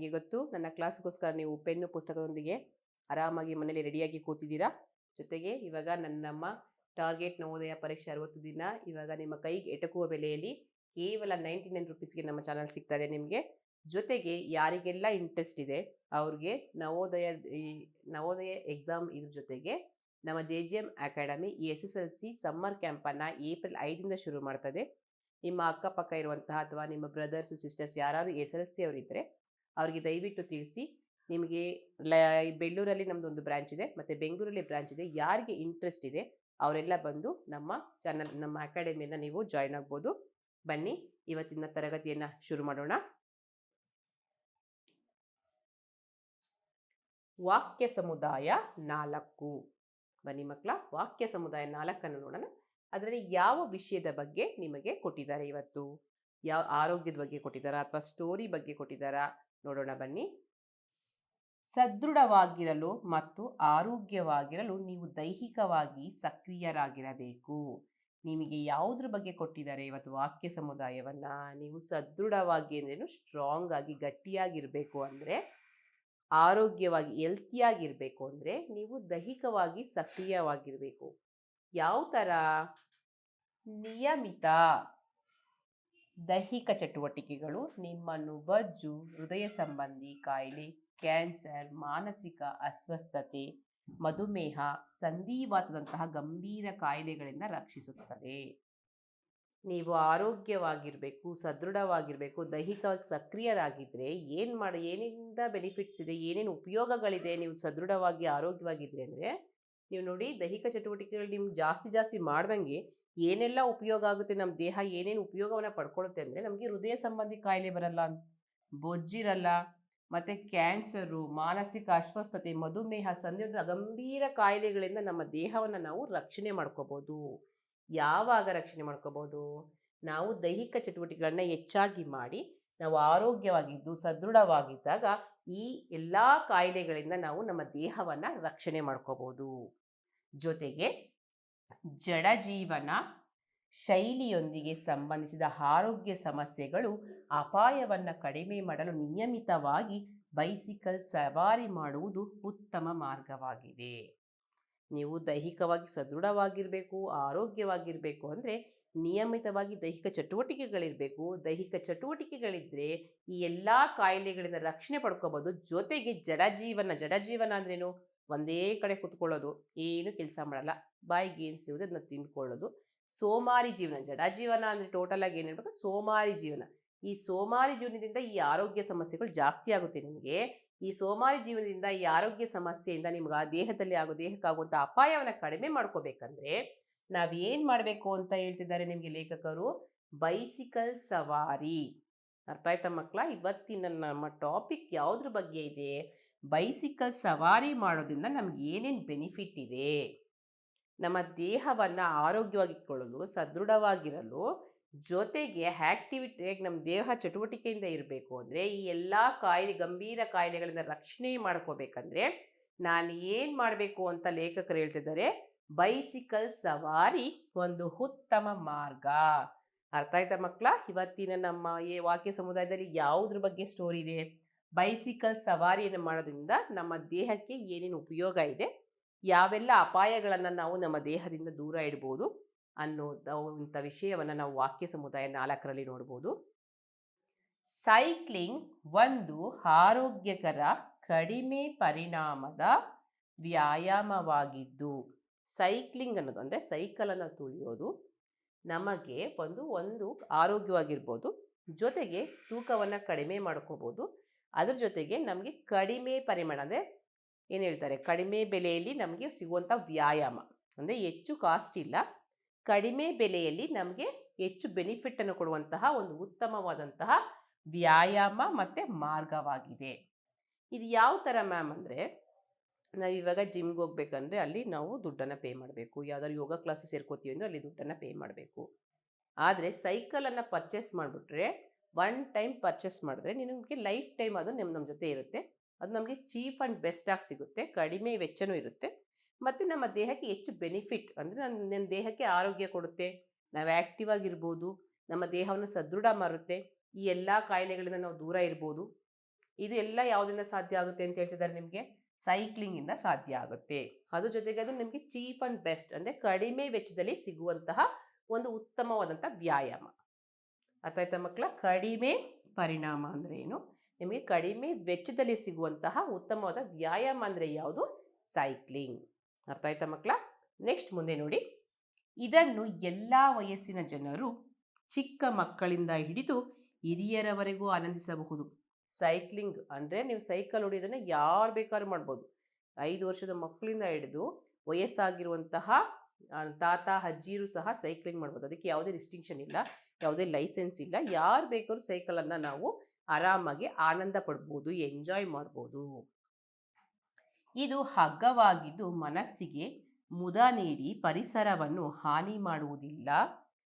ನನಗೆ ಗೊತ್ತು ನನ್ನ ಕ್ಲಾಸ್ಗೋಸ್ಕರ ನೀವು ಪೆನ್ನು ಪುಸ್ತಕದೊಂದಿಗೆ ಆರಾಮಾಗಿ ಮನೇಲಿ ರೆಡಿಯಾಗಿ ಕೂತಿದ್ದೀರಾ. ಜೊತೆಗೆ ಇವಾಗ ನಮ್ಮ ಟಾರ್ಗೆಟ್ ನವೋದಯ ಪರೀಕ್ಷೆ 60 ದಿನ ಇವಾಗ ನಿಮ್ಮ ಕೈಗೆ ಎಟಕುವ ಬೆಲೆಯಲ್ಲಿ ಕೇವಲ 99 ರುಪೀಸ್ಗೆ ನಮ್ಮ ಚಾನಲ್ ಸಿಗ್ತಾ ಇದೆ ನಿಮಗೆ. ಜೊತೆಗೆ ಯಾರಿಗೆಲ್ಲ ಇಂಟ್ರೆಸ್ಟ್ ಇದೆ ಅವ್ರಿಗೆ ನವೋದಯ ನವೋದಯ ಎಕ್ಸಾಮ್ ಇದ್ರ ಜೊತೆಗೆ ನಮ್ಮ JGM ಅಕಾಡೆಮಿ ಈ SSLC ಸಮ್ಮರ್ ಕ್ಯಾಂಪನ್ನು ಏಪ್ರಿಲ್ 5ರಿಂದ ಶುರು ಮಾಡ್ತದೆ. ನಿಮ್ಮ ಅಕ್ಕಪಕ್ಕ ಇರುವಂತಹ ಅಥವಾ ನಿಮ್ಮ ಬ್ರದರ್ಸ್ ಸಿಸ್ಟರ್ಸ್ ಯಾರು SSLC ಅವರಿದ್ದರೆ ಅವರಿಗೆ ದಯವಿಟ್ಟು ತಿಳಿಸಿ. ನಿಮಗೆ ಬೆಳ್ಳೂರಲ್ಲಿ ನಮ್ಮದೊಂದು ಬ್ರಾಂಚ್ ಇದೆ ಮತ್ತು ಬೆಂಗಳೂರಲ್ಲಿ ಬ್ರಾಂಚ್ ಇದೆ. ಯಾರಿಗೆ ಇಂಟ್ರೆಸ್ಟ್ ಇದೆ ಅವರೆಲ್ಲ ಬಂದು ನಮ್ಮ ಚಾನಲ್ ನಮ್ಮ ಅಕಾಡೆಮಿಯನ್ನು ನೀವು ಜಾಯ್ನ್ ಆಗ್ಬೋದು. ಬನ್ನಿ ಇವತ್ತಿನ ತರಗತಿಯನ್ನು ಶುರು ಮಾಡೋಣ. ವಾಕ್ಯ ಸಮುದಾಯ 4. ಬನ್ನಿ ಮಕ್ಕಳ, ವಾಕ್ಯ ಸಮುದಾಯ 4 ನೋಡೋಣ. ಅದರಲ್ಲಿ ಯಾವ ವಿಷಯದ ಬಗ್ಗೆ ನಿಮಗೆ ಕೊಟ್ಟಿದ್ದಾರೆ ಇವತ್ತು? ಯಾವ ಆರೋಗ್ಯದ ಬಗ್ಗೆ ಕೊಟ್ಟಿದ್ದಾರಾ ಅಥವಾ ಸ್ಟೋರಿ ಬಗ್ಗೆ ಕೊಟ್ಟಿದ್ದಾರಾ ನೋಡೋಣ ಬನ್ನಿ. ಸದೃಢವಾಗಿರಲು ಮತ್ತು ಆರೋಗ್ಯವಾಗಿರಲು ನೀವು ದೈಹಿಕವಾಗಿ ಸಕ್ರಿಯರಾಗಿರಬೇಕು. ನಿಮಗೆ ಯಾವುದ್ರ ಬಗ್ಗೆ ಕೊಟ್ಟಿದ್ದಾರೆ ಇವತ್ತು ವಾಕ್ಯ ಸಮುದಾಯವನ್ನು? ನೀವು ಸದೃಢವಾಗಿ ಅಂದ್ರೇನು? ಸ್ಟ್ರಾಂಗ್ ಆಗಿ ಗಟ್ಟಿಯಾಗಿರಬೇಕು ಅಂದರೆ, ಆರೋಗ್ಯವಾಗಿ ಹೆಲ್ತಿಯಾಗಿರಬೇಕು ಅಂದರೆ ನೀವು ದೈಹಿಕವಾಗಿ ಸಕ್ರಿಯವಾಗಿರಬೇಕು. ಯಾವ ಥರ? ನಿಯಮಿತ ದೈಹಿಕ ಚಟುವಟಿಕೆಗಳು ನಿಮ್ಮನ್ನು ಬೊಜ್ಜು, ಹೃದಯ ಸಂಬಂಧಿ ಕಾಯಿಲೆ, ಕ್ಯಾನ್ಸರ್, ಮಾನಸಿಕ ಅಸ್ವಸ್ಥತೆ, ಮಧುಮೇಹ, ಸಂಧಿವಾತದಂತಹ ಗಂಭೀರ ಕಾಯಿಲೆಗಳಿಂದ ರಕ್ಷಿಸುತ್ತದೆ. ನೀವು ಆರೋಗ್ಯವಾಗಿರಬೇಕು, ಸದೃಢವಾಗಿರಬೇಕು, ದೈಹಿಕವಾಗಿ ಸಕ್ರಿಯರಾಗಿದ್ದರೆ ಏನಿಂದ ಬೆನಿಫಿಟ್ಸ್ ಇದೆ, ಏನೇನು ಉಪಯೋಗಗಳಿದೆ ನೀವು ಸದೃಢವಾಗಿ ಆರೋಗ್ಯವಾಗಿದ್ದರೆ ಅಂದರೆ, ನೀವು ನೋಡಿ ದೈಹಿಕ ಚಟುವಟಿಕೆಗಳು ನಿಮ್ಗೆ ಜಾಸ್ತಿ ಮಾಡ್ದಂಗೆ ಏನೆಲ್ಲ ಉಪಯೋಗ ಆಗುತ್ತೆ, ನಮ್ಮ ದೇಹ ಏನೇನು ಉಪಯೋಗವನ್ನು ಪಡ್ಕೊಳ್ಳುತ್ತೆ ಅಂದರೆ, ನಮಗೆ ಹೃದಯ ಸಂಬಂಧಿ ಕಾಯಿಲೆ ಬರಲ್ಲ, ಬೊಜ್ಜಿರಲ್ಲ, ಮತ್ತು ಕ್ಯಾನ್ಸರು, ಮಾನಸಿಕ ಅಸ್ವಸ್ಥತೆ, ಮಧುಮೇಹ, ಸಂಧಿವಾತ ಗಂಭೀರ ಕಾಯಿಲೆಗಳಿಂದ ನಮ್ಮ ದೇಹವನ್ನು ನಾವು ರಕ್ಷಣೆ ಮಾಡ್ಕೋಬೋದು. ಯಾವಾಗ ರಕ್ಷಣೆ ಮಾಡ್ಕೋಬೋದು? ನಾವು ದೈಹಿಕ ಚಟುವಟಿಕೆಗಳನ್ನ ಹೆಚ್ಚಾಗಿ ಮಾಡಿ ನಾವು ಆರೋಗ್ಯವಾಗಿದ್ದು ಸದೃಢವಾಗಿದ್ದಾಗ ಈ ಎಲ್ಲ ಕಾಯಿಲೆಗಳಿಂದ ನಾವು ನಮ್ಮ ದೇಹವನ್ನು ರಕ್ಷಣೆ ಮಾಡ್ಕೋಬೋದು. ಜೊತೆಗೆ ಜಡಜೀವನ ಶೈಲಿಯೊಂದಿಗೆ ಸಂಬಂಧಿಸಿದ ಆರೋಗ್ಯ ಸಮಸ್ಯೆಗಳು ಅಪಾಯವನ್ನು ಕಡಿಮೆ ಮಾಡಲು ನಿಯಮಿತವಾಗಿ ಬೈಸಿಕಲ್ ಸವಾರಿ ಮಾಡುವುದು ಉತ್ತಮ ಮಾರ್ಗವಾಗಿದೆ. ನೀವು ದೈಹಿಕವಾಗಿ ಸದೃಢವಾಗಿರಬೇಕು, ಆರೋಗ್ಯವಾಗಿರಬೇಕು ಅಂದರೆ ನಿಯಮಿತವಾಗಿ ದೈಹಿಕ ಚಟುವಟಿಕೆಗಳಿರಬೇಕು. ದೈಹಿಕ ಚಟುವಟಿಕೆಗಳಿದ್ದರೆ ಈ ಎಲ್ಲ ಕಾಯಿಲೆಗಳಿಂದ ರಕ್ಷಣೆ ಪಡ್ಕೋಬೋದು. ಜೊತೆಗೆ ಜಡಜೀವನ ಅಂದ್ರೇನು? ಒಂದೇ ಕಡೆ ಕೂತ್ಕೊಳ್ಳೋದು, ಏನು ಕೆಲಸ ಮಾಡಲ್ಲ, ಬಾಯಿಗೆ ಏನು ಸಿಗೋದು ಅದನ್ನ ತಿಂದ್ಕೊಳ್ಳೋದು, ಸೋಮಾರಿ ಜೀವನ. ಜಡಜೀವನ ಅಂದರೆ ಟೋಟಲ್ ಆಗಿ ಏನು ಹೇಳ್ಬೇಕು? ಸೋಮಾರಿ ಜೀವನ. ಈ ಸೋಮಾರಿ ಜೀವನದಿಂದ ಈ ಆರೋಗ್ಯ ಸಮಸ್ಯೆಗಳು ಜಾಸ್ತಿ ಆಗುತ್ತೆ ನಿಮಗೆ. ಈ ಸೋಮಾರಿ ಜೀವನದಿಂದ ಈ ಆರೋಗ್ಯ ಸಮಸ್ಯೆಯಿಂದ ನಿಮ್ಗೆ ದೇಹಕ್ಕಾಗುವಂಥ ಅಪಾಯವನ್ನು ಕಡಿಮೆ ಮಾಡ್ಕೋಬೇಕಂದ್ರೆ ನಾವೇನು ಮಾಡಬೇಕು ಅಂತ ಹೇಳ್ತಿದ್ದಾರೆ ನಿಮಗೆ ಲೇಖಕರು? ಬೈಸಿಕಲ್ ಸವಾರಿ. ಅರ್ಥ ಆಯ್ತಾ ಮಕ್ಕಳ? ಇವತ್ತಿನ ನಮ್ಮ ಟಾಪಿಕ್ ಯಾವುದ್ರ ಬಗ್ಗೆ ಇದೆ? ಬೈಸಿಕಲ್ ಸವಾರಿ ಮಾಡೋದ್ರಿಂದ ನಮ್ಗೆ ಏನೇನು ಬೆನಿಫಿಟ್ ಇದೆ, ನಮ್ಮ ದೇಹವನ್ನು ಆರೋಗ್ಯವಾಗಿಟ್ಕೊಳ್ಳಲು, ಸದೃಢವಾಗಿರಲು, ಜೊತೆಗೆ ಆ್ಯಕ್ಟಿವಿಟಿಯಾಗಿ ನಮ್ಮ ದೇಹ ಚಟುವಟಿಕೆಯಿಂದ ಇರಬೇಕು ಅಂದರೆ, ಈ ಎಲ್ಲ ಗಂಭೀರ ಕಾಯಿಲೆಗಳಿಂದ ರಕ್ಷಣೆ ಮಾಡ್ಕೋಬೇಕಂದ್ರೆ ನಾನು ಏನು ಮಾಡಬೇಕು ಅಂತ ಲೇಖಕರು ಹೇಳ್ತಿದ್ದಾರೆ? ಬೈಸಿಕಲ್ ಸವಾರಿ ಒಂದು ಉತ್ತಮ ಮಾರ್ಗ. ಅರ್ಥ ಆಯ್ತಾ ಮಕ್ಕಳ? ಇವತ್ತಿನ ನಮ್ಮ ಈ ವಾಕ್ಯ ಸಮುದಾಯದಲ್ಲಿ ಯಾವುದ್ರ ಬಗ್ಗೆ ಸ್ಟೋರಿ ಇದೆ? ಬೈಸಿಕಲ್ ಸವಾರಿಯನ್ನು ಮಾಡೋದ್ರಿಂದ ನಮ್ಮ ದೇಹಕ್ಕೆ ಏನೇನು ಉಪಯೋಗ ಇದೆ, ಯಾವೆಲ್ಲ ಅಪಾಯಗಳನ್ನು ನಾವು ನಮ್ಮ ದೇಹದಿಂದ ದೂರ ಇಡ್ಬೋದು ಇಂಥ ವಿಷಯವನ್ನು ನಾವು ವಾಕ್ಯ ಸಮುದಾಯ 4ರಲ್ಲಿ ನೋಡ್ಬೋದು. ಸೈಕ್ಲಿಂಗ್ ಒಂದು ಆರೋಗ್ಯಕರ, ಕಡಿಮೆ ಪರಿಣಾಮದ ವ್ಯಾಯಾಮವಾಗಿದ್ದು, ಸೈಕ್ಲಿಂಗ್ ಅನ್ನೋದು ಅಂದರೆ ಸೈಕಲನ್ನು ತುಳಿಯೋದು ನಮಗೆ ಒಂದು ಆರೋಗ್ಯವಾಗಿರ್ಬೋದು, ಜೊತೆಗೆ ತೂಕವನ್ನು ಕಡಿಮೆ ಮಾಡ್ಕೋಬೋದು. ಅದ್ರ ಜೊತೆಗೆ ನಮಗೆ ಕಡಿಮೆ ಪರಿಮಾಣ ಅಂದರೆ ಏನು ಹೇಳ್ತಾರೆ, ಕಡಿಮೆ ಬೆಲೆಯಲ್ಲಿ ನಮಗೆ ಸಿಗುವಂಥ ವ್ಯಾಯಾಮ ಅಂದರೆ ಹೆಚ್ಚು ಕಾಸ್ಟ್ ಇಲ್ಲ, ಕಡಿಮೆ ಬೆಲೆಯಲ್ಲಿ ನಮಗೆ ಹೆಚ್ಚು ಬೆನಿಫಿಟ್ಟನ್ನು ಕೊಡುವಂತಹ ಒಂದು ಉತ್ತಮವಾದಂತಹ ವ್ಯಾಯಾಮ ಮತ್ತು ಮಾರ್ಗವಾಗಿದೆ. ಇದು ಯಾವ ಥರ ಮ್ಯಾಮ್ ಅಂದರೆ, ನಾವಿವಾಗ ಜಿಮ್ಗೆ ಹೋಗ್ಬೇಕಂದ್ರೆ ಅಲ್ಲಿ ನಾವು ದುಡ್ಡನ್ನು ಪೇ ಮಾಡಬೇಕು. ಯಾವುದಾದ್ರು ಯೋಗ ಕ್ಲಾಸಸ್ ಸೇರ್ಕೋತೀವಿ ಅಂದರೆ ಅಲ್ಲಿ ದುಡ್ಡನ್ನು ಪೇ ಮಾಡಬೇಕು. ಆದರೆ ಸೈಕಲನ್ನು ಪರ್ಚೇಸ್ ಮಾಡಿಬಿಟ್ರೆ, ಒನ್ ಟೈಮ್ ಪರ್ಚೇಸ್ ಮಾಡಿದ್ರೆ ನಿಮಗೆ ಲೈಫ್ ಟೈಮ್ ಅದು ನಮ್ಮ ಜೊತೆ ಇರುತ್ತೆ. ಅದು ನಮಗೆ ಚೀಪ್ ಆ್ಯಂಡ್ ಬೆಸ್ಟಾಗಿ ಸಿಗುತ್ತೆ, ಕಡಿಮೆ ವೆಚ್ಚವೂ ಇರುತ್ತೆ, ಮತ್ತು ನಮ್ಮ ದೇಹಕ್ಕೆ ಹೆಚ್ಚು ಬೆನಿಫಿಟ್ ಅಂದರೆ ನನ್ನ ದೇಹಕ್ಕೆ ಆರೋಗ್ಯ ಕೊಡುತ್ತೆ, ನಾವು ಆ್ಯಕ್ಟಿವ್ ಆಗಿರ್ಬೋದು, ನಮ್ಮ ದೇಹವನ್ನು ಸದೃಢ ಮಾಡುತ್ತೆ, ಈ ಎಲ್ಲ ಕಾಯಿಲೆಗಳಿಂದ ನಾವು ದೂರ ಇರ್ಬೋದು. ಇದು ಎಲ್ಲ ಯಾವುದರಿಂದ ಸಾಧ್ಯ ಆಗುತ್ತೆ ಅಂತ ಹೇಳ್ತಿದ್ದಾರೆ ನಿಮಗೆ? ಸೈಕ್ಲಿಂಗ್ ಇಂದ ಸಾಧ್ಯ ಆಗುತ್ತೆ. ಅದ್ರ ಜೊತೆಗೆ ಅದು ನಿಮಗೆ ಚೀಪ್ ಅಂಡ್ ಬೆಸ್ಟ್ ಅಂದ್ರೆ ಕಡಿಮೆ ವೆಚ್ಚದಲ್ಲಿ ಸಿಗುವಂತಹ ಒಂದು ಉತ್ತಮವಾದಂಥ ವ್ಯಾಯಾಮ. ಅರ್ಥ ಆಯ್ತಾ ಮಕ್ಕಳ? ಕಡಿಮೆ ಪರಿಣಾಮ ಅಂದ್ರೆ ಏನು, ನಿಮಗೆ ಕಡಿಮೆ ವೆಚ್ಚದಲ್ಲಿ ಸಿಗುವಂತಹ ಉತ್ತಮವಾದ ವ್ಯಾಯಾಮ ಅಂದ್ರೆ ಯಾವುದು? ಸೈಕ್ಲಿಂಗ್. ಅರ್ಥ ಆಯ್ತಾ ಮಕ್ಕಳ? ನೆಕ್ಸ್ಟ್ ಮುಂದೆ ನೋಡಿ, ಇದನ್ನು ಎಲ್ಲ ವಯಸ್ಸಿನ ಜನರು ಚಿಕ್ಕ ಮಕ್ಕಳಿಂದ ಹಿಡಿದು ಹಿರಿಯರವರೆಗೂ ಆನಂದಿಸಬಹುದು. ಸೈಕ್ಲಿಂಗ್ ಅಂದರೆ ನೀವು ಸೈಕಲ್ ಹೊಡಿಯೋದನ್ನು ಯಾರು ಬೇಕಾದ್ರೂ ಮಾಡ್ಬೋದು. 5 ವರ್ಷದ ಮಕ್ಕಳಿಂದ ಹಿಡಿದು ವಯಸ್ಸಾಗಿರುವಂತಹ ತಾತ ಅಜ್ಜಿರು ಸಹ ಸೈಕ್ಲಿಂಗ್ ಮಾಡ್ಬೋದು. ಅದಕ್ಕೆ ಯಾವುದೇ ರಿಸ್ಟ್ರಿಕ್ಷನ್ ಇಲ್ಲ, ಯಾವುದೇ ಲೈಸೆನ್ಸ್ ಇಲ್ಲ. ಯಾರು ಬೇಕಾದ್ರೂ ಸೈಕಲನ್ನು ನಾವು ಆರಾಮಾಗಿ ಆನಂದ ಪಡ್ಬೋದು, ಎಂಜಾಯ್ ಮಾಡ್ಬೋದು. ಇದು ಹಗ್ಗವಾಗಿದ್ದು ಮನಸ್ಸಿಗೆ ಮುದ ನೀಡಿ ಪರಿಸರವನ್ನು ಹಾನಿ ಮಾಡುವುದಿಲ್ಲ.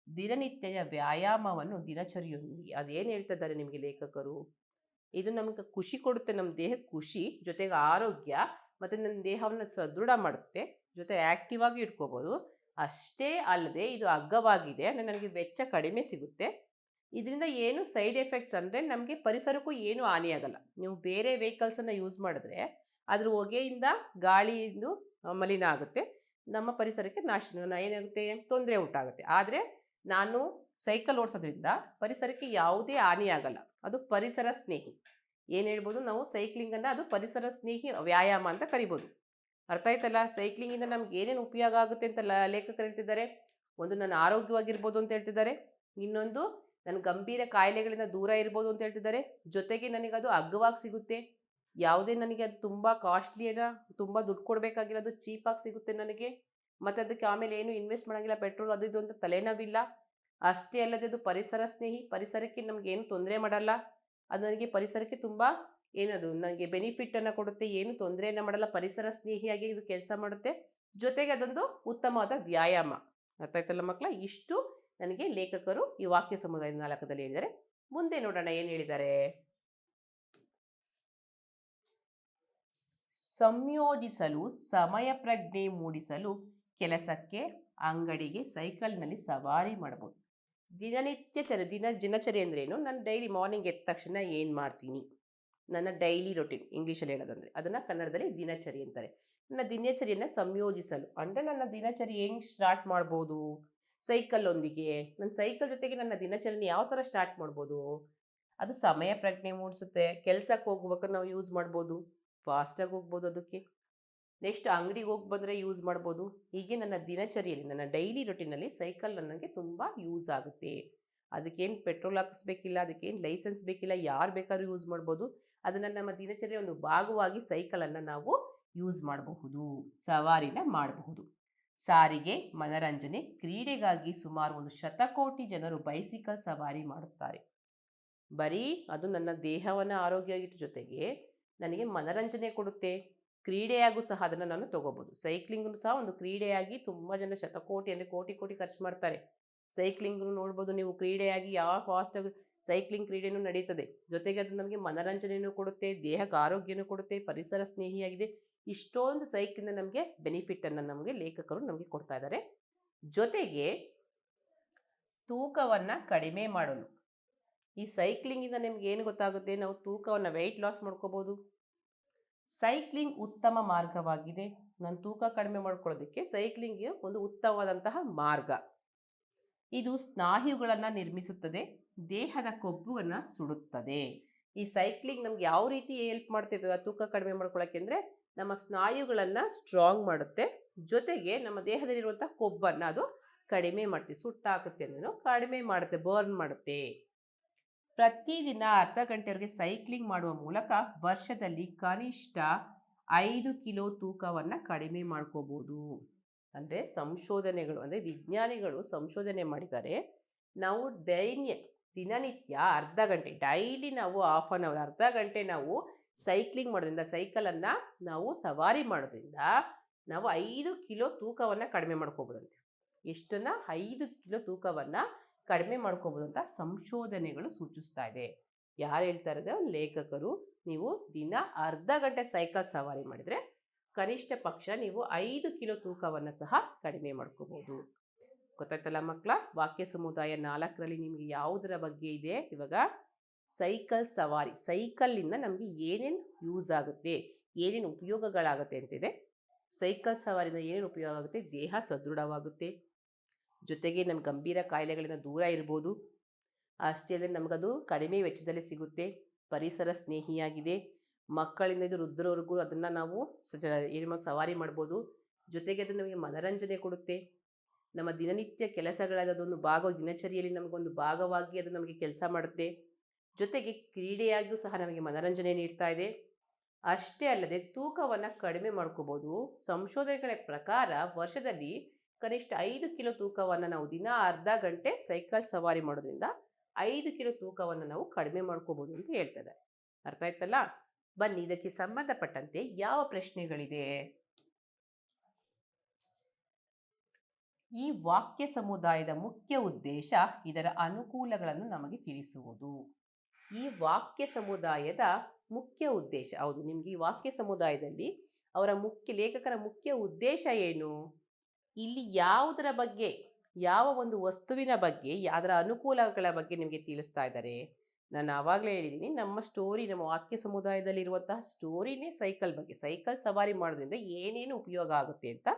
ದಿನನಿತ್ಯದ ವ್ಯಾಯಾಮವನ್ನು ದಿನಚರಿಯೊಂದಿಗೆ, ಅದೇನು ಹೇಳ್ತಾ ಇದ್ದಾರೆ ನಿಮಗೆ ಲೇಖಕರು? ಇದು ನಮಗೆ ಖುಷಿ ಕೊಡುತ್ತೆ, ನಮ್ಮ ದೇಹಕ್ಕೆ ಖುಷಿ, ಜೊತೆಗೆ ಆರೋಗ್ಯ, ಮತ್ತು ನನ್ನ ದೇಹವನ್ನು ಸದೃಢ ಮಾಡುತ್ತೆ, ಜೊತೆ ಆ್ಯಕ್ಟಿವ್ ಆಗಿ ಇಟ್ಕೋಬೋದು. ಅಷ್ಟೇ ಅಲ್ಲದೆ ಇದು ಅಗ್ಗವಾಗಿದೆ, ನನಗೆ ವೆಚ್ಚ ಕಡಿಮೆ ಸಿಗುತ್ತೆ. ಇದರಿಂದ ಏನು ಸೈಡ್ ಎಫೆಕ್ಟ್ಸ್ ಅಂದರೆ ನಮಗೆ ಪರಿಸರಕ್ಕೂ ಏನು ಹಾನಿಯಾಗಲ್ಲ. ನೀವು ಬೇರೆ ವೆಹಿಕಲ್ಸನ್ನು ಯೂಸ್ ಮಾಡಿದ್ರೆ ಅದ್ರ ಹೊಗೆಯಿಂದ ಗಾಳಿಯಿಂದ ಮಲಿನ ಆಗುತ್ತೆ, ನಮ್ಮ ಪರಿಸರಕ್ಕೆ ಏನಾಗುತ್ತೆ, ತೊಂದರೆ ಉಂಟಾಗುತ್ತೆ. ಆದರೆ ನಾನು ಸೈಕಲ್ ಓಡಿಸೋದ್ರಿಂದ ಪರಿಸರಕ್ಕೆ ಯಾವುದೇ ಹಾನಿ ಆಗಲ್ಲ, ಅದು ಪರಿಸರ ಸ್ನೇಹಿ. ಏನು ಹೇಳ್ಬೋದು ನಾವು ಸೈಕ್ಲಿಂಗನ್ನು, ಅದು ಪರಿಸರ ಸ್ನೇಹಿ ವ್ಯಾಯಾಮ ಅಂತ ಕರಿಬೋದು. ಅರ್ಥ ಆಯ್ತಲ್ಲ? ಸೈಕ್ಲಿಂಗಿಂದ ನಮ್ಗೆ ಏನೇನು ಉಪಯೋಗ ಆಗುತ್ತೆ ಅಂತ ಲೇಖಕರು ಹೇಳ್ತಿದ್ದಾರೆ. ಒಂದು, ನಾನು ಆರೋಗ್ಯವಾಗಿರ್ಬೋದು ಅಂತ ಹೇಳ್ತಿದ್ದಾರೆ. ಇನ್ನೊಂದು, ನನ್ನ ಗಂಭೀರ ಕಾಯಿಲೆಗಳಿಂದ ದೂರ ಇರ್ಬೋದು ಅಂತ ಹೇಳ್ತಿದ್ದಾರೆ. ಜೊತೆಗೆ ನನಗದು ಅಗ್ಗವಾಗಿ ಸಿಗುತ್ತೆ, ಯಾವುದೇ ನನಗೆ ಅದು ತುಂಬ ಕಾಸ್ಟ್ಲಿ ಅಲ್ಲ, ತುಂಬ ದುಡ್ಡು ಕೊಡಬೇಕಾಗಿರೋದು ಚೀಪಾಗಿ ಸಿಗುತ್ತೆ ನನಗೆ. ಮತ್ತು ಅದಕ್ಕೆ ಆಮೇಲೆ ಏನು ಇನ್ವೆಸ್ಟ್ ಮಾಡೋಂಗಿಲ್ಲ, ಪೆಟ್ರೋಲ್ ಅದು ಇದು ಅಂತ ತಲೆನೋವಿಲ್ಲ. ಅಷ್ಟೇ ಅಲ್ಲದೆ ಅದು ಪರಿಸರ ಸ್ನೇಹಿ, ಪರಿಸರಕ್ಕೆ ನಮ್ಗೆ ಏನು ತೊಂದರೆ ಮಾಡಲ್ಲ. ಅದು ನನಗೆ ಪರಿಸರಕ್ಕೆ ತುಂಬ ಏನದು ನನಗೆ ಬೆನಿಫಿಟ್ಟನ್ನು ಕೊಡುತ್ತೆ, ಏನು ತೊಂದರೆಯನ್ನು ಮಾಡಲ್ಲ, ಪರಿಸರ ಸ್ನೇಹಿಯಾಗಿ ಇದು ಕೆಲಸ ಮಾಡುತ್ತೆ. ಜೊತೆಗೆ ಅದೊಂದು ಉತ್ತಮವಾದ ವ್ಯಾಯಾಮ. ಅರ್ಥ ಆಯ್ತಲ್ಲ ಮಕ್ಕಳ? ಇಷ್ಟು ನನಗೆ ಲೇಖಕರು ಈ ವಾಕ್ಯ ಸಮುದಾಯದ 4ರಲ್ಲಿ ಹೇಳಿದ್ದಾರೆ. ಮುಂದೆ ನೋಡೋಣ ಏನು ಹೇಳಿದ್ದಾರೆ. ಸಂಯೋಜಿಸಲು, ಸಮಯ ಪ್ರಜ್ಞೆ ಮೂಡಿಸಲು, ಕೆಲಸಕ್ಕೆ, ಅಂಗಡಿಗೆ ಸೈಕಲ್ನಲ್ಲಿ ಸವಾರಿ ಮಾಡಬಹುದು. ದಿನಚರಿ ಅಂದ್ರೇನು? ನಾನು ಡೈಲಿ ಮಾರ್ನಿಂಗ್ ಎದ್ದ ತಕ್ಷಣ ಏನು ಮಾಡ್ತೀನಿ, ನನ್ನ ಡೈಲಿ ರೊಟೀನ್, ಇಂಗ್ಲೀಷಲ್ಲಿ ಹೇಳೋದಂದರೆ ಅದನ್ನು ಕನ್ನಡದಲ್ಲಿ ದಿನಚರಿ ಅಂತಾರೆ. ನನ್ನ ದಿನಚರಿಯನ್ನು ಸಂಯೋಜಿಸಲು ಅಂದರೆ ನನ್ನ ದಿನಚರಿ ಹೆಂಗೆ ಸ್ಟಾರ್ಟ್ ಮಾಡ್ಬೋದು? ಸೈಕಲ್ಲೊಂದಿಗೆ. ನನ್ನ ಸೈಕಲ್ ಜೊತೆಗೆ ನನ್ನ ದಿನಚರಿನ ಯಾವ ಥರ ಸ್ಟಾರ್ಟ್ ಮಾಡ್ಬೋದು? ಅದು ಸಮಯ ಪ್ರಜ್ಞೆ ಮೂಡಿಸುತ್ತೆ. ಕೆಲಸಕ್ಕೆ ಹೋಗ್ಬೇಕಾದ್ರೆ ನಾವು ಯೂಸ್ ಮಾಡ್ಬೋದು, ಫಾಸ್ಟಾಗಿ ಹೋಗ್ಬೋದು ಅದಕ್ಕೆ. ನೆಕ್ಸ್ಟ್ ಅಂಗಡಿಗೆ ಹೋಗಿ ಬಂದರೆ ಯೂಸ್ ಮಾಡ್ಬೋದು. ಹೀಗೆ ನನ್ನ ದಿನಚರಿಯಲ್ಲಿ, ನನ್ನ ಡೈಲಿ ರೊಟೀನಲ್ಲಿ ಸೈಕಲ್ ನನಗೆ ತುಂಬ ಯೂಸ್ ಆಗುತ್ತೆ. ಅದಕ್ಕೇನು ಪೆಟ್ರೋಲ್ ಹಾಕಿಸ್ಬೇಕಿಲ್ಲ, ಅದಕ್ಕೇನು ಲೈಸೆನ್ಸ್ ಬೇಕಿಲ್ಲ, ಯಾರು ಬೇಕಾದ್ರೂ ಯೂಸ್ ಮಾಡ್ಬೋದು. ಅದನ್ನು ನಮ್ಮ ದಿನಚರಿಯ ಒಂದು ಭಾಗವಾಗಿ ಸೈಕಲನ್ನು ನಾವು ಯೂಸ್ ಮಾಡಬಹುದು, ಸವಾರಿನ ಮಾಡಬಹುದು. ಸಾರಿಗೆ, ಮನರಂಜನೆ, ಕ್ರೀಡೆಗಾಗಿ ಸುಮಾರು 1 ಶತಕೋಟಿ ಜನರು ಬೈಸಿಕಲ್ ಸವಾರಿ ಮಾಡುತ್ತಾರೆ. ಬರೀ ಅದು ನನ್ನ ದೇಹವನ್ನು ಆರೋಗ್ಯವಾಗಿಟ್ಟು ಜೊತೆಗೆ ನನಗೆ ಮನರಂಜನೆ ಕೊಡುತ್ತೆ, ಕ್ರೀಡೆಯಾಗೂ ಸಹ ಅದನ್ನು ನಾನು ತೊಗೋಬೋದು. ಸೈಕ್ಲಿಂಗು ಸಹ ಒಂದು ಕ್ರೀಡೆಯಾಗಿ ತುಂಬ ಜನ ಶತಕೋಟಿ ಅಂದರೆ ಕೋಟಿ ಕೋಟಿ ಖರ್ಚು ಮಾಡ್ತಾರೆ. ಸೈಕ್ಲಿಂಗ್ನು ನೋಡ್ಬೋದು ನೀವು, ಕ್ರೀಡೆಯಾಗಿ ಯಾವ ಫಾಸ್ಟಾಗಿ ಸೈಕ್ಲಿಂಗ್ ಕ್ರೀಡೆಯೂ ನಡೀತದೆ. ಜೊತೆಗೆ ಅದು ನಮಗೆ ಮನರಂಜನೆಯೂ ಕೊಡುತ್ತೆ, ದೇಹಕ್ಕೆ ಆರೋಗ್ಯನೂ ಕೊಡುತ್ತೆ, ಪರಿಸರ ಸ್ನೇಹಿಯಾಗಿದೆ. ಇಷ್ಟೊಂದು ಸೈಕ್ಲಿಂದ ನಮಗೆ ಬೆನಿಫಿಟ್ಟನ್ನು ನಮಗೆ ಲೇಖಕರು ನಮಗೆ ಕೊಡ್ತಾ ಇದ್ದಾರೆ. ಜೊತೆಗೆ ತೂಕವನ್ನು ಕಡಿಮೆ ಮಾಡಲು, ಈ ಸೈಕ್ಲಿಂಗಿಂದ ನಿಮ್ಗೆ ಏನು ಗೊತ್ತಾಗುತ್ತೆ? ನಾವು ತೂಕವನ್ನು ವೆಯ್ಟ್ ಲಾಸ್ ಮಾಡ್ಕೋಬೋದು. ಸೈಕ್ಲಿಂಗ್ ಉತ್ತಮ ಮಾರ್ಗವಾಗಿದೆ. ನಾನು ತೂಕ ಕಡಿಮೆ ಮಾಡ್ಕೊಳ್ಳೋದಕ್ಕೆ ಸೈಕ್ಲಿಂಗ್ ಒಂದು ಉತ್ತಮವಾದಂತಹ ಮಾರ್ಗ. ಇದು ಸ್ನಾಯುಗಳನ್ನು ನಿರ್ಮಿಸುತ್ತದೆ, ದೇಹದ ಕೊಬ್ಬನ್ನು ಸುಡುತ್ತದೆ. ಈ ಸೈಕ್ಲಿಂಗ್ ನಮ್ಗೆ ಯಾವ ರೀತಿ ಹೆಲ್ಪ್ ಮಾಡ್ತಿರ್ತದೆ ತೂಕ ಕಡಿಮೆ ಮಾಡ್ಕೊಳ್ಳೋಕ್ಕೆ ಅಂದರೆ, ನಮ್ಮ ಸ್ನಾಯುಗಳನ್ನು ಸ್ಟ್ರಾಂಗ್ ಮಾಡುತ್ತೆ, ಜೊತೆಗೆ ನಮ್ಮ ದೇಹದಲ್ಲಿರುವಂಥ ಕೊಬ್ಬನ್ನು ಅದು ಕಡಿಮೆ ಮಾಡುತ್ತೆ, ಸುಟ್ಟಾಕುತ್ತೆ ಅನ್ನೋದು ಕಡಿಮೆ ಮಾಡುತ್ತೆ, ಬರ್ನ್ ಮಾಡುತ್ತೆ. ಪ್ರತಿದಿನ ಅರ್ಧ ಗಂಟೆವರೆಗೆ ಸೈಕ್ಲಿಂಗ್ ಮಾಡುವ ಮೂಲಕ ವರ್ಷದಲ್ಲಿ ಕನಿಷ್ಠ 5 ಕಿಲೋ ತೂಕವನ್ನು ಕಡಿಮೆ ಮಾಡ್ಕೋಬೋದು. ಅಂದರೆ ಸಂಶೋಧನೆಗಳು, ಅಂದರೆ ವಿಜ್ಞಾನಿಗಳು ಸಂಶೋಧನೆ ಮಾಡಿದ್ದಾರೆ. ನಾವು ದಿನನಿತ್ಯ ಅರ್ಧ ಗಂಟೆ, ಡೈಲಿ ನಾವು ½ ಅನ್ ಅವರ್, ಅರ್ಧ ಗಂಟೆ ನಾವು ಸೈಕ್ಲಿಂಗ್ ಮಾಡೋದ್ರಿಂದ, ಸೈಕಲನ್ನು ನಾವು ಸವಾರಿ ಮಾಡೋದ್ರಿಂದ ನಾವು 5 ಕಿಲೋ ತೂಕವನ್ನು ಕಡಿಮೆ ಮಾಡ್ಕೋಬೋದಂತೆ. ಎಷ್ಟನ್ನು? 5 ಕಿಲೋ ತೂಕವನ್ನು ಕಡಿಮೆ ಮಾಡ್ಕೋಬೋದು ಅಂತ ಸಂಶೋಧನೆಗಳು ಸೂಚಿಸ್ತಾ ಇದೆ. ಯಾರು ಹೇಳ್ತಾ ಇರೋದು? ಲೇಖಕರು. ನೀವು ದಿನ ಅರ್ಧ ಗಂಟೆ ಸೈಕಲ್ ಸವಾರಿ ಮಾಡಿದರೆ ಕನಿಷ್ಠ ಪಕ್ಷ ನೀವು 5 ಕಿಲೋ ತೂಕವನ್ನು ಸಹ ಕಡಿಮೆ ಮಾಡ್ಕೋಬೋದು. ಗೊತ್ತಾಯ್ತಲ್ಲ ಮಕ್ಕಳ? ವಾಕ್ಯ ಸಮುದಾಯ 4ರಲ್ಲಿ ನಿಮಗೆ ಯಾವುದರ ಬಗ್ಗೆ ಇದೆ? ಇವಾಗ ಸೈಕಲ್ ಸವಾರಿ, ಸೈಕಲ್ಲಿಂದ ನಮಗೆ ಏನೇನು ಯೂಸ್ ಆಗುತ್ತೆ, ಏನೇನು ಉಪಯೋಗಗಳಾಗುತ್ತೆ ಅಂತಿದೆ. ಸೈಕಲ್ ಸವಾರಿಯಿಂದ ಏನೇನು ಉಪಯೋಗ ಆಗುತ್ತೆ? ದೇಹ ಸದೃಢವಾಗುತ್ತೆ, ಜೊತೆಗೆ ನಮ್ಮ ಗಂಭೀರ ಕಾಯಿಲೆಗಳಿಂದ ದೂರ ಇರ್ಬೋದು. ಅಷ್ಟೇ ಅಲ್ಲದೆ ನಮಗದು ಕಡಿಮೆ ವೆಚ್ಚದಲ್ಲಿ ಸಿಗುತ್ತೆ, ಪರಿಸರ ಸ್ನೇಹಿಯಾಗಿದೆ, ಮಕ್ಕಳಿಂದ ಇದು ವೃದ್ಧರವರೆಗೂ ಅದನ್ನು ನಾವು ಏನು ಸವಾರಿ ಮಾಡ್ಬೋದು. ಜೊತೆಗೆ ಅದು ನಮಗೆ ಮನರಂಜನೆ ಕೊಡುತ್ತೆ, ನಮ್ಮ ದಿನನಿತ್ಯ ಕೆಲಸಗಳಾದ ಅದೊಂದು ದಿನಚರಿಯಲ್ಲಿ ನಮಗೊಂದು ಭಾಗವಾಗಿ ಅದು ನಮಗೆ ಕೆಲಸ ಮಾಡುತ್ತೆ. ಜೊತೆಗೆ ಕ್ರೀಡೆಯಾಗಿಯೂ ಸಹ ನಮಗೆ ಮನರಂಜನೆ ನೀಡ್ತಾ ಇದೆ. ಅಷ್ಟೇ ಅಲ್ಲದೆ ತೂಕವನ್ನು ಕಡಿಮೆ ಮಾಡ್ಕೋಬೋದು. ಸಂಶೋಧನೆಗಳ ಪ್ರಕಾರ ವರ್ಷದಲ್ಲಿ ಕನಿಷ್ಠ 5 ಕಿಲೋ ತೂಕವನ್ನು ನಾವು ದಿನ ಅರ್ಧ ಗಂಟೆ ಸೈಕಲ್ ಸವಾರಿ ಮಾಡೋದ್ರಿಂದ 5 ಕಿಲೋ ತೂಕವನ್ನು ನಾವು ಕಡಿಮೆ ಮಾಡ್ಕೋಬೋದು ಅಂತ ಹೇಳ್ತದೆ. ಅರ್ಥ ಆಯ್ತಲ್ಲ? ಬನ್ನಿ ಇದಕ್ಕೆ ಸಂಬಂಧಪಟ್ಟಂತೆ ಯಾವ ಪ್ರಶ್ನೆಗಳಿದೆ. ಈ ವಾಕ್ಯ ಸಮುದಾಯದ ಮುಖ್ಯ ಉದ್ದೇಶ ಇದರ ಅನುಕೂಲಗಳನ್ನು ನಮಗೆ ತಿಳಿಸುವುದು. ಈ ವಾಕ್ಯ ಸಮುದಾಯದ ಮುಖ್ಯ ಉದ್ದೇಶ, ಹೌದು, ನಿಮಗೆ ಈ ವಾಕ್ಯ ಸಮುದಾಯದಲ್ಲಿ ಅವರ ಲೇಖಕರ ಮುಖ್ಯ ಉದ್ದೇಶ ಏನು? ಇಲ್ಲಿ ಯಾವುದರ ಬಗ್ಗೆ, ಯಾವ ಒಂದು ವಸ್ತುವಿನ ಬಗ್ಗೆ, ಅದರ ಅನುಕೂಲಗಳ ಬಗ್ಗೆ ನಿಮಗೆ ತಿಳಿಸ್ತಾ ಇದ್ದಾರೆ. ನಾನು ಆವಾಗಲೇ ಹೇಳಿದ್ದೀನಿ, ನಮ್ಮ ವಾಕ್ಯ ಸಮುದಾಯದಲ್ಲಿರುವಂತಹ ಸ್ಟೋರಿನೇ ಸೈಕಲ್ ಬಗ್ಗೆ. ಸೈಕಲ್ ಸವಾರಿ ಮಾಡೋದ್ರಿಂದ ಏನೇನು ಉಪಯೋಗ ಆಗುತ್ತೆ ಅಂತ.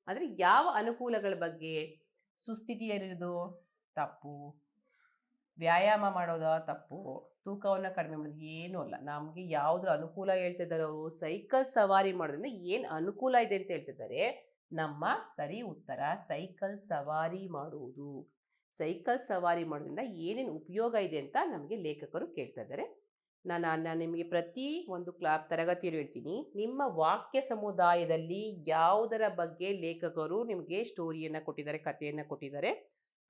ಆದರೆ ಯಾವ ಅನುಕೂಲಗಳ ಬಗ್ಗೆ? ಸುಸ್ಥಿತಿಯಲ್ಲಿರೋದು ತಪ್ಪು, ವ್ಯಾಯಾಮ ಮಾಡೋದು ತಪ್ಪು, ತೂಕವನ್ನು ಕಡಿಮೆ ಮಾಡೋದು ಏನೂ ಅಲ್ಲ. ನಮಗೆ ಯಾವುದ್ರ ಅನುಕೂಲ ಹೇಳ್ತಿದ್ದಾರೆ ಅವರು? ಸೈಕಲ್ ಸವಾರಿ ಮಾಡೋದ್ರಿಂದ ಏನು ಅನುಕೂಲ ಇದೆ ಅಂತ ಹೇಳ್ತಿದ್ದಾರೆ. ನಮ್ಮ ಸರಿ ಉತ್ತರ ಸೈಕಲ್ ಸವಾರಿ ಮಾಡುವುದು. ಸೈಕಲ್ ಸವಾರಿ ಮಾಡೋದ್ರಿಂದ ಏನೇನು ಉಪಯೋಗ ಇದೆ ಅಂತ ನಮಗೆ ಲೇಖಕರು ಕೇಳ್ತಾ ಇದ್ದಾರೆ. ನಾನು ನಿಮಗೆ ಪ್ರತಿ ಒಂದು ತರಗತಿಯಲ್ಲಿ ಹೇಳ್ತೀನಿ, ನಿಮ್ಮ ವಾಕ್ಯ ಸಮುದಾಯದಲ್ಲಿ ಯಾವುದರ ಬಗ್ಗೆ ಲೇಖಕರು ನಿಮಗೆ ಸ್ಟೋರಿಯನ್ನು ಕೊಟ್ಟಿದ್ದಾರೆ, ಕಥೆಯನ್ನು ಕೊಟ್ಟಿದ್ದಾರೆ,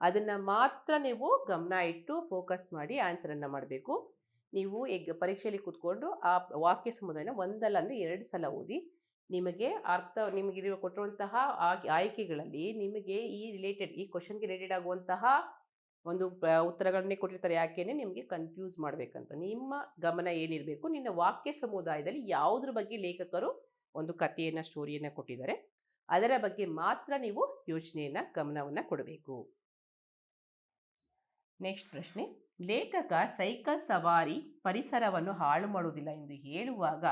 ಅದನ್ನು ಮಾತ್ರ ನೀವು ಗಮನ ಇಟ್ಟು ಫೋಕಸ್ ಮಾಡಿ ಆನ್ಸರನ್ನು ಮಾಡಬೇಕು. ನೀವು ಪರೀಕ್ಷೆಯಲ್ಲಿ ಕೂತ್ಕೊಂಡು ಆ ವಾಕ್ಯ ಸಮುದಾಯನ ಒಂದಲ್ಲ ಅಂದರೆ 2 ಸಲ ಓದಿ. ನಿಮಗೆ ನಿಮಗೆ ಕೊಟ್ಟಿರುವಂತಹ ಆಯ್ಕೆಗಳಲ್ಲಿ ನಿಮಗೆ ಈ ಕ್ವಶನ್ಗೆ ರಿಲೇಟೆಡ್ ಆಗುವಂತಹ ಒಂದು ಉತ್ತರಗಳನ್ನೇ ಕೊಟ್ಟಿರ್ತಾರೆ. ಯಾಕೆಂದರೆ ನಿಮಗೆ ಕನ್ಫ್ಯೂಸ್ ಮಾಡಬೇಕಂತ. ನಿಮ್ಮ ಗಮನ ಏನಿರಬೇಕು, ನಿನ್ನ ವಾಕ್ಯ ಸಮುದಾಯದಲ್ಲಿ ಯಾವುದ್ರ ಬಗ್ಗೆ ಲೇಖಕರು ಒಂದು ಕಥೆಯನ್ನು, ಸ್ಟೋರಿಯನ್ನು ಕೊಟ್ಟಿದ್ದಾರೆ, ಅದರ ಬಗ್ಗೆ ಮಾತ್ರ ನೀವು ಗಮನವನ್ನು ಕೊಡಬೇಕು. ನೆಕ್ಸ್ಟ್ ಪ್ರಶ್ನೆ, ಲೇಖಕ ಸೈಕಲ್ ಸವಾರಿ ಪರಿಸರವನ್ನು ಹಾಳು ಮಾಡುವುದಿಲ್ಲ ಎಂದು ಹೇಳುವಾಗ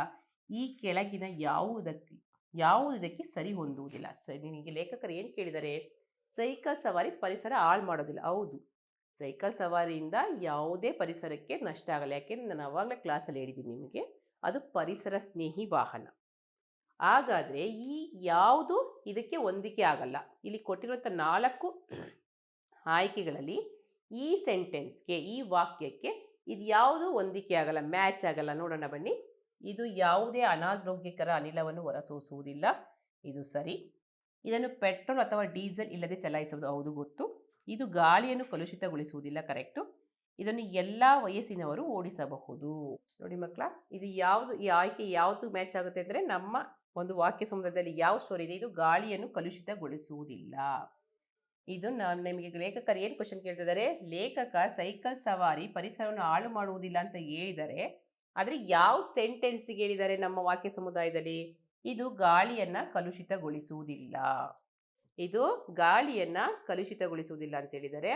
ಈ ಕೆಳಗಿನ ಯಾವುದಕ್ಕೆ ಸರಿ ಹೊಂದುವುದಿಲ್ಲ? ನಿಮಗೆ ಲೇಖಕರು ಏನು ಕೇಳಿದ್ದಾರೆ? ಸೈಕಲ್ ಸವಾರಿ ಪರಿಸರ ಹಾಳು ಮಾಡೋದಿಲ್ಲ. ಹೌದು, ಸೈಕಲ್ ಸವಾರಿಯಿಂದ ಯಾವುದೇ ಪರಿಸರಕ್ಕೆ ನಷ್ಟ ಆಗಲ್ಲ. ಯಾಕೆಂದರೆ ನಾನು ಆವಾಗಲೇ ಕ್ಲಾಸಲ್ಲಿ ಹೇಳಿದ್ದೀನಿ ನಿಮಗೆ, ಅದು ಪರಿಸರ ಸ್ನೇಹಿ ವಾಹನ. ಹಾಗಾದರೆ ಈ ಯಾವುದು ಇದಕ್ಕೆ ಹೊಂದಿಕೆ ಆಗಲ್ಲ? ಇಲ್ಲಿ ಕೊಟ್ಟಿರುವಂಥ 4 ಆಯ್ಕೆಗಳಲ್ಲಿ ಈ ಸೆಂಟೆನ್ಸ್ಗೆ, ಈ ವಾಕ್ಯಕ್ಕೆ ಇದು ಯಾವುದು ಹೊಂದಿಕೆ ಆಗಲ್ಲ, ಮ್ಯಾಚ್ ಆಗಲ್ಲ? ನೋಡೋಣ ಬನ್ನಿ. ಇದು ಯಾವುದೇ ಅನಾರೋಗ್ಯಕರ ಅನಿಲವನ್ನು ಹೊರಸೂಸುವುದಿಲ್ಲ, ಇದು ಸರಿ. ಇದನ್ನು ಪೆಟ್ರೋಲ್ ಅಥವಾ ಡೀಸೆಲ್ ಇಲ್ಲದೆ ಚಲಾಯಿಸುವುದು, ಹೌದು ಗೊತ್ತು. ಇದು ಗಾಳಿಯನ್ನು ಕಲುಷಿತಗೊಳಿಸುವುದಿಲ್ಲ, ಕರೆಕ್ಟು. ಇದನ್ನು ಎಲ್ಲ ವಯಸ್ಸಿನವರು ಓಡಿಸಬಹುದು. ನೋಡಿ ಮಕ್ಕಳ, ಇದು ಯಾವುದು, ಈ ಆಯ್ಕೆ ಯಾವುದು ಮ್ಯಾಚ್ ಆಗುತ್ತೆ ಅಂದರೆ, ನಮ್ಮ ಒಂದು ವಾಕ್ಯ ಸಮುದಾಯದಲ್ಲಿ ಯಾವ ಸ್ಟೋರಿ ಇದೆ, ಇದು ಗಾಳಿಯನ್ನು ಕಲುಷಿತಗೊಳಿಸುವುದಿಲ್ಲ. ಇದು ನಿಮಗೆ ಲೇಖಕರು ಏನು ಕ್ವಶನ್ ಕೇಳ್ತಿದ್ದಾರೆ? ಲೇಖಕ ಸೈಕಲ್ ಸವಾರಿ ಪರಿಸರವನ್ನು ಹಾಳು ಮಾಡುವುದಿಲ್ಲ ಅಂತ ಹೇಳಿದ್ದಾರೆ, ಆದರೆ ಯಾವ ಸೆಂಟೆನ್ಸಿಗೆ ಹೇಳಿದ್ದಾರೆ ನಮ್ಮ ವಾಕ್ಯ ಸಮುದಾಯದಲ್ಲಿ? ಇದು ಗಾಳಿಯನ್ನು ಕಲುಷಿತಗೊಳಿಸುವುದಿಲ್ಲ, ಇದು ಗಾಳಿಯನ್ನು ಕಲುಷಿತಗೊಳಿಸುವುದಿಲ್ಲ ಅಂತ ಹೇಳಿದ್ದಾರೆ.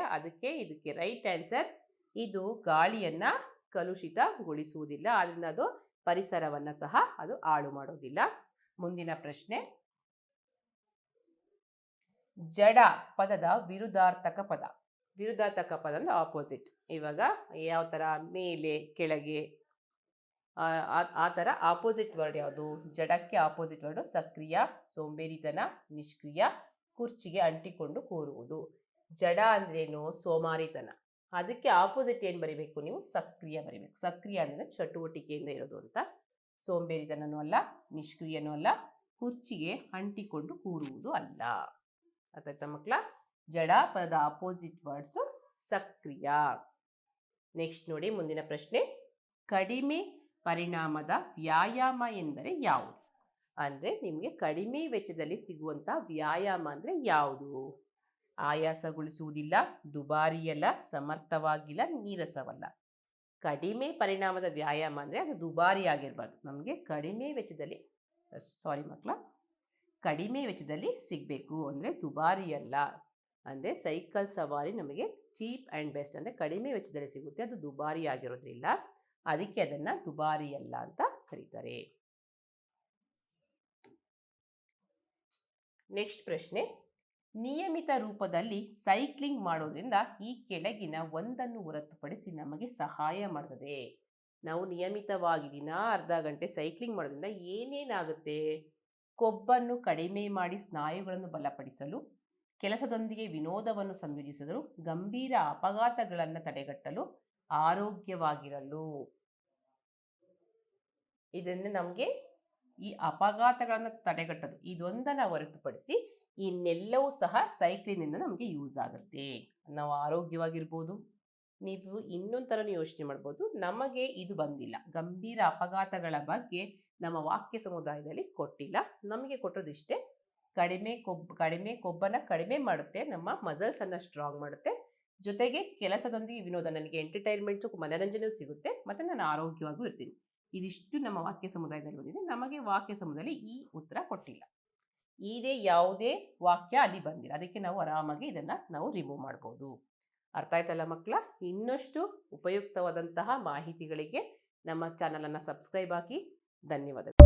ಇದಕ್ಕೆ ರೈಟ್ ಆನ್ಸರ್, ಇದು ಗಾಳಿಯನ್ನು ಕಲುಷಿತಗೊಳಿಸುವುದಿಲ್ಲ, ಆದ್ದರಿಂದ ಅದು ಪರಿಸರವನ್ನು ಸಹ ಅದು ಹಾಳು ಮಾಡೋದಿಲ್ಲ. ಮುಂದಿನ ಪ್ರಶ್ನೆ, ಜಡ ಪದದ ವಿರುದ್ಧಾರ್ಥಕ ಪದ. ವಿರುದ್ಧಾರ್ಥಕ ಪದ ಅಂದರೆ ಆಪೋಸಿಟ್. ಇವಾಗ ಯಾವ ಥರ? ಮೇಲೆ, ಕೆಳಗೆ, ಆ ಥರ ಆಪೋಸಿಟ್ ವರ್ಡ್ ಯಾವುದು? ಜಡಕ್ಕೆ ಆಪೋಸಿಟ್ ವರ್ಡು ಸಕ್ರಿಯ, ಸೋಂಬೇರಿತನ, ನಿಷ್ಕ್ರಿಯ, ಕುರ್ಚಿಗೆ ಅಂಟಿಕೊಂಡು ಕೂರುವುದು. ಜಡ ಅಂದ್ರೇನು? ಸೋಮಾರಿತನ. ಅದಕ್ಕೆ ಆಪೋಸಿಟ್ ಏನು ಬರಿಬೇಕು ನೀವು? ಸಕ್ರಿಯ ಬರಿಬೇಕು. ಸಕ್ರಿಯ ಅಂದರೆ ಚಟುವಟಿಕೆಯಿಂದ ಇರೋದು ಅಂತ. ಸೋಂಬೇರಿತನೂ ಅಲ್ಲ, ನಿಷ್ಕ್ರಿಯನೂ ಅಲ್ಲ, ಕುರ್ಚಿಗೆ ಅಂಟಿಕೊಂಡು ಕೂರುವುದು ಅಲ್ಲ. ಅರ್ಥ ಮಕ್ಕಳ? ಜಡ ಪದದ ಆಪೋಸಿಟ್ ವರ್ಡ್ಸು ಸಕ್ರಿಯ. ನೆಕ್ಸ್ಟ್ ನೋಡಿ ಮುಂದಿನ ಪ್ರಶ್ನೆ, ಕಡಿಮೆ ಪರಿಣಾಮದ ವ್ಯಾಯಾಮ ಎಂದರೆ ಯಾವುದು? ಅಂದರೆ ನಿಮಗೆ ಕಡಿಮೆ ವೆಚ್ಚದಲ್ಲಿ ಸಿಗುವಂಥ ವ್ಯಾಯಾಮ ಅಂದರೆ ಯಾವುದು? ಆಯಾಸಗೊಳಿಸುವುದಿಲ್ಲ, ದುಬಾರಿಯಲ್ಲ, ಸಮರ್ಥವಾಗಿಲ್ಲ, ನೀರಸವಲ್ಲ. ಕಡಿಮೆ ಪರಿಣಾಮದ ವ್ಯಾಯಾಮ ಅಂದರೆ ಅದು ದುಬಾರಿ ಆಗಿರಬಾರ್ದು. ನಮಗೆ ಕಡಿಮೆ ವೆಚ್ಚದಲ್ಲಿ ಸಿಗಬೇಕು ಅಂದರೆ ದುಬಾರಿಯಲ್ಲ, ಅಂದರೆ ಸೈಕಲ್ ಸವಾರಿ ನಮಗೆ ಚೀಪ್ ಆ್ಯಂಡ್ ಬೆಸ್ಟ್ ಅಂದರೆ ಕಡಿಮೆ ವೆಚ್ಚದಲ್ಲಿ ಸಿಗುತ್ತೆ, ಅದು ದುಬಾರಿ ಆಗಿರೋದ್ರಿಲ್ಲ, ಅದಕ್ಕೆ ಅದನ್ನು ದುಬಾರಿ ಅಲ್ಲ ಅಂತ ಕರೀತಾರೆ. ನೆಕ್ಸ್ಟ್ ಪ್ರಶ್ನೆ, ನಿಯಮಿತ ರೂಪದಲ್ಲಿ ಸೈಕ್ಲಿಂಗ್ ಮಾಡೋದ್ರಿಂದ ಈ ಕೆಳಗಿನ ಒಂದನ್ನು ಹೊರತುಪಡಿಸಿ ನಮಗೆ ಸಹಾಯ ಮಾಡ್ತದೆ. ನಾವು ನಿಯಮಿತವಾಗಿ ದಿನ ಅರ್ಧ ಗಂಟೆ ಸೈಕ್ಲಿಂಗ್ ಮಾಡೋದ್ರಿಂದ ಏನೇನಾಗುತ್ತೆ? ಕೊಬ್ಬನ್ನು ಕಡಿಮೆ ಮಾಡಿ ಸ್ನಾಯುಗಳನ್ನು ಬಲಪಡಿಸಲು, ಕೆಲಸದೊಂದಿಗೆ ವಿನೋದವನ್ನು ಸಂಯೋಜಿಸಲು, ಗಂಭೀರ ಅಪಘಾತಗಳನ್ನು ತಡೆಗಟ್ಟಲು, ಆರೋಗ್ಯವಾಗಿರಲು. ಇದನ್ನು ನಮಗೆ ಈ ಅಪಘಾತಗಳನ್ನು ತಡೆಗಟ್ಟೋದು ಇದೊಂದನ್ನು ಹೊರತುಪಡಿಸಿ ಇನ್ನೆಲ್ಲವೂ ಸಹ ಸೈಕ್ಲಿಂಗಿಂದ ನಮಗೆ ಯೂಸ್ ಆಗುತ್ತೆ. ನಾವು ಆರೋಗ್ಯವಾಗಿರ್ಬೋದು. ನೀವು ಇನ್ನೊಂದು ಥರನೂ ಯೋಚನೆ ಮಾಡ್ಬೋದು, ನಮಗೆ ಇದು ಬಂದಿಲ್ಲ, ಗಂಭೀರ ಅಪಘಾತಗಳ ಬಗ್ಗೆ ನಮ್ಮ ವಾಕ್ಯ ಸಮುದಾಯದಲ್ಲಿ ಕೊಟ್ಟಿಲ್ಲ, ನಮಗೆ ಕೊಟ್ಟೋದಿಷ್ಟೇ, ಕಡಿಮೆ ಕೊಬ್ಬನ್ನು ಕಡಿಮೆ ಮಾಡುತ್ತೆ, ನಮ್ಮ ಮಸಲ್ಸನ್ನು ಸ್ಟ್ರಾಂಗ್ ಮಾಡುತ್ತೆ, ಜೊತೆಗೆ ಕೆಲಸದೊಂದಿಗೆ ವಿನೋದ, ನನಗೆ ಎಂಟರ್ಟೈನ್ಮೆಂಟು ಮನರಂಜನೆಯೂ ಸಿಗುತ್ತೆ, ಮತ್ತು ನಾನು ಆರೋಗ್ಯವಾಗೂ ಇರ್ತೀನಿ. ಇದಿಷ್ಟು ನಮ್ಮ ವಾಕ್ಯ ಸಮುದಾಯದಲ್ಲಿ ಬಂದಿದೆ. ನಮಗೆ ವಾಕ್ಯ ಸಮುದಾಯದಲ್ಲಿ ಈ ಉತ್ತರ ಕೊಟ್ಟಿಲ್ಲ, ಇದೇ ಯಾವುದೇ ವಾಕ್ಯ ಅಲ್ಲಿ ಬಂದಿಲ್ಲ, ಅದಕ್ಕೆ ನಾವು ಆರಾಮಾಗಿ ಇದನ್ನು ನಾವು ರಿಮೂವ್ ಮಾಡ್ಬೋದು. ಅರ್ಥ ಆಯ್ತಲ್ಲ ಮಕ್ಕಳ? ಇನ್ನಷ್ಟು ಉಪಯುಕ್ತವಾದಂತಹ ಮಾಹಿತಿಗಳಿಗೆ ನಮ್ಮ ಚಾನಲನ್ನು ಸಬ್ಸ್ಕ್ರೈಬ್ ಆಗಿ. ಧನ್ಯವಾದಗಳು.